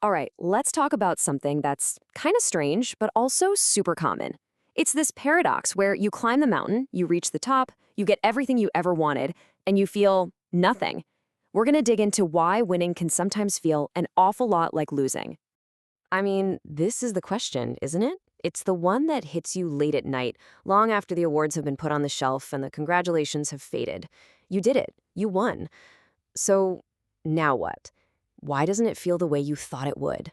All right, let's talk about something that's kind of strange, but also super common. It's this paradox where you climb the mountain, you reach the top, you get everything you ever wanted, and you feel nothing. We're going to dig into why winning can sometimes feel an awful lot like losing. I mean, this is the question, isn't it? It's the one that hits you late at night, long after the awards have been put on the shelf and the congratulations have faded. You did it. You won. So now what? Why doesn't it feel the way you thought it would?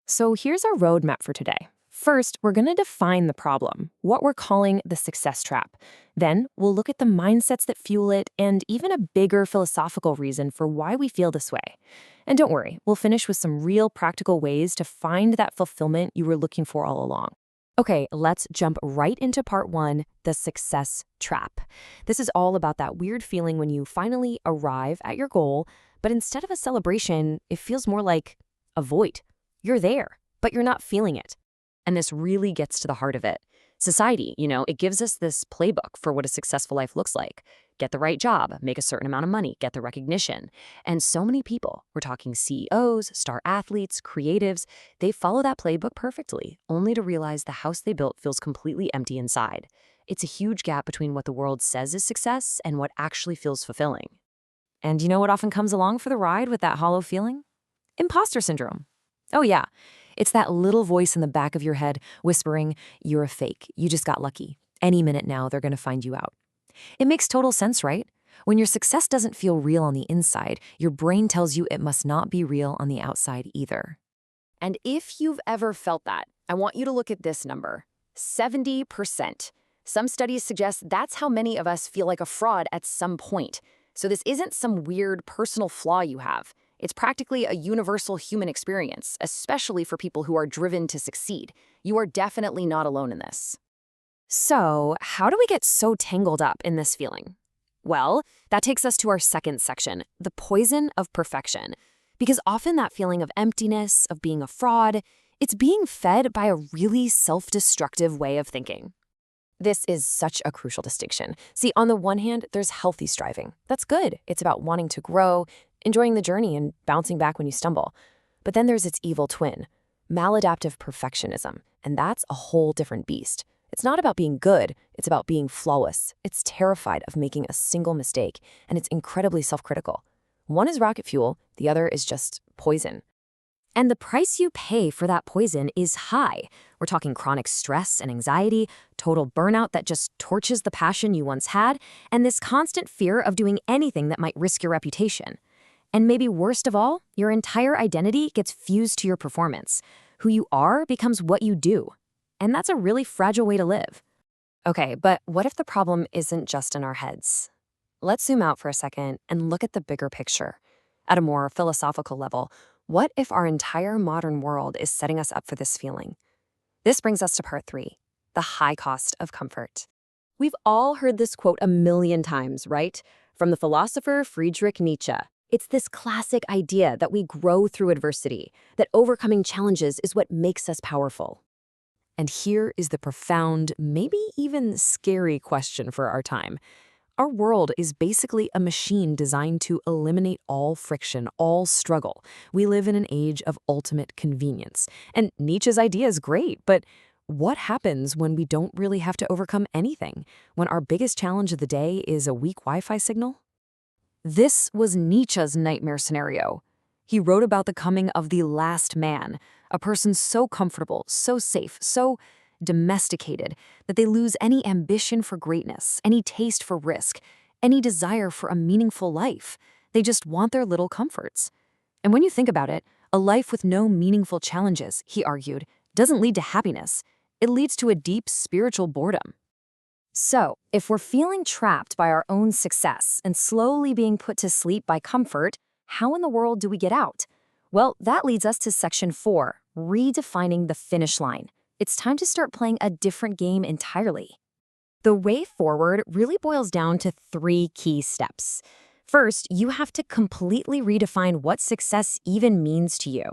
So here's our roadmap for today. First, we're going to define the problem, what we're calling the success trap. Then, we'll look at the mindsets that fuel it and even a bigger philosophical reason for why we feel this way. And don't worry, we'll finish with some real practical ways to find that fulfillment you were looking for all along. Okay, let's jump right into part one, the success trap. This is all about that weird feeling when you finally arrive at your goal, but instead of a celebration, it feels more like a void. You're there, but you're not feeling it. And this really gets to the heart of it. Society, it gives us this playbook for what a successful life looks like. Get the right job, make a certain amount of money, get the recognition. And so many people, we're talking CEOs, star athletes, creatives, they follow that playbook perfectly, only to realize the house they built feels completely empty inside. It's a huge gap between what the world says is success and what actually feels fulfilling. And you know what often comes along for the ride with that hollow feeling? Imposter syndrome. Oh yeah, it's that little voice in the back of your head whispering, "You're a fake, you just got lucky. Any minute now, they're going to find you out." It makes total sense, right? When your success doesn't feel real on the inside, your brain tells you it must not be real on the outside either. And if you've ever felt that, I want you to look at this number, 70%. Some studies suggest that's how many of us feel like a fraud at some point. So this isn't some weird personal flaw you have. It's practically a universal human experience, especially for people who are driven to succeed. You are definitely not alone in this. So, how do we get so tangled up in this feeling? Well, that takes us to our second section, the poison of perfection. Because often that feeling of emptiness, of being a fraud, it's being fed by a really self-destructive way of thinking. This is such a crucial distinction. See, on the one hand, there's healthy striving. That's good. It's about wanting to grow, enjoying the journey, and bouncing back when you stumble. But then there's its evil twin, maladaptive perfectionism, and that's a whole different beast. It's not about being good, it's about being flawless. It's terrified of making a single mistake, and it's incredibly self-critical. One is rocket fuel, the other is just poison. And the price you pay for that poison is high. We're talking chronic stress and anxiety, total burnout that just torches the passion you once had, and this constant fear of doing anything that might risk your reputation. And maybe worst of all, your entire identity gets fused to your performance. Who you are becomes what you do. And that's a really fragile way to live. Okay, but what if the problem isn't just in our heads? Let's zoom out for a second and look at the bigger picture. At a more philosophical level, what if our entire modern world is setting us up for this feeling? This brings us to part three, the high cost of comfort. We've all heard this quote a million times, right? From the philosopher Friedrich Nietzsche. It's this classic idea that we grow through adversity, that overcoming challenges is what makes us powerful. And here is the profound, maybe even scary question for our time. Our world is basically a machine designed to eliminate all friction, all struggle. We live in an age of ultimate convenience. And Nietzsche's idea is great, but what happens when we don't really have to overcome anything? When our biggest challenge of the day is a weak Wi-Fi signal? This was Nietzsche's nightmare scenario. He wrote about the coming of the last man, a person so comfortable, so safe, so domesticated that they lose any ambition for greatness, any taste for risk, any desire for a meaningful life. They just want their little comforts. And when you think about it, a life with no meaningful challenges, he argued, doesn't lead to happiness. It leads to a deep spiritual boredom. So, if we're feeling trapped by our own success and slowly being put to sleep by comfort, how in the world do we get out? Well, that leads us to section 4, redefining the finish line. It's time to start playing a different game entirely. The way forward really boils down to 3 key steps. First, you have to completely redefine what success even means to you.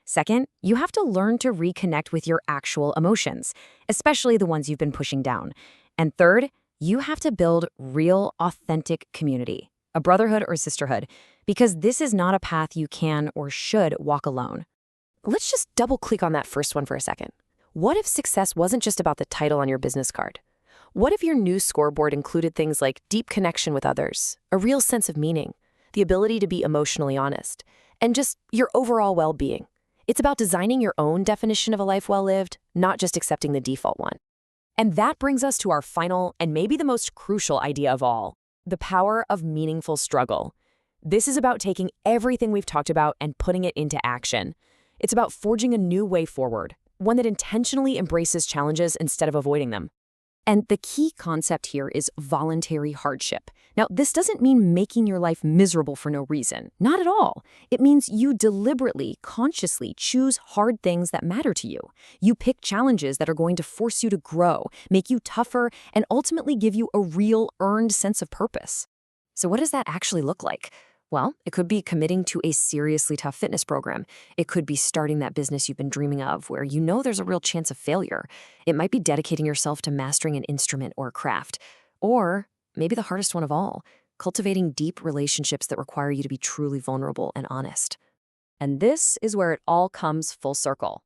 Second, you have to learn to reconnect with your actual emotions, especially the ones you've been pushing down. And third, you have to build real, authentic community, a brotherhood or sisterhood, because this is not a path you can or should walk alone. Let's just double-click on that first one for a second. What if success wasn't just about the title on your business card? What if your new scoreboard included things like deep connection with others, a real sense of meaning, the ability to be emotionally honest, and just your overall well-being? It's about designing your own definition of a life well lived, not just accepting the default one. And that brings us to our final and maybe the most crucial idea of all, the power of meaningful struggle. This is about taking everything we've talked about and putting it into action. It's about forging a new way forward, one that intentionally embraces challenges instead of avoiding them. And the key concept here is voluntary hardship. Now, this doesn't mean making your life miserable for no reason. Not at all. It means you deliberately, consciously choose hard things that matter to you. You pick challenges that are going to force you to grow, make you tougher, and ultimately give you a real, earned sense of purpose. So what does that actually look like? Well, it could be committing to a seriously tough fitness program. It could be starting that business you've been dreaming of where you know there's a real chance of failure. It might be dedicating yourself to mastering an instrument or a craft. Or maybe the hardest one of all, cultivating deep relationships that require you to be truly vulnerable and honest. And this is where it all comes full circle.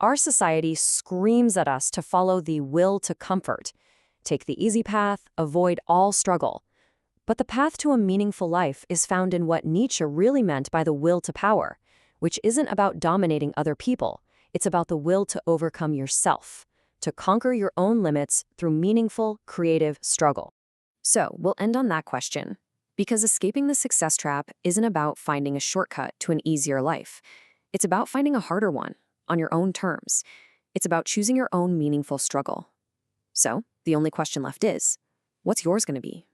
Our society screams at us to follow the will to comfort. Take the easy path, avoid all struggle. But the path to a meaningful life is found in what Nietzsche really meant by the will to power, which isn't about dominating other people. It's about the will to overcome yourself, to conquer your own limits through meaningful, creative struggle. So we'll end on that question, because escaping the success trap isn't about finding a shortcut to an easier life. It's about finding a harder one on your own terms. It's about choosing your own meaningful struggle. So the only question left is, what's yours going to be?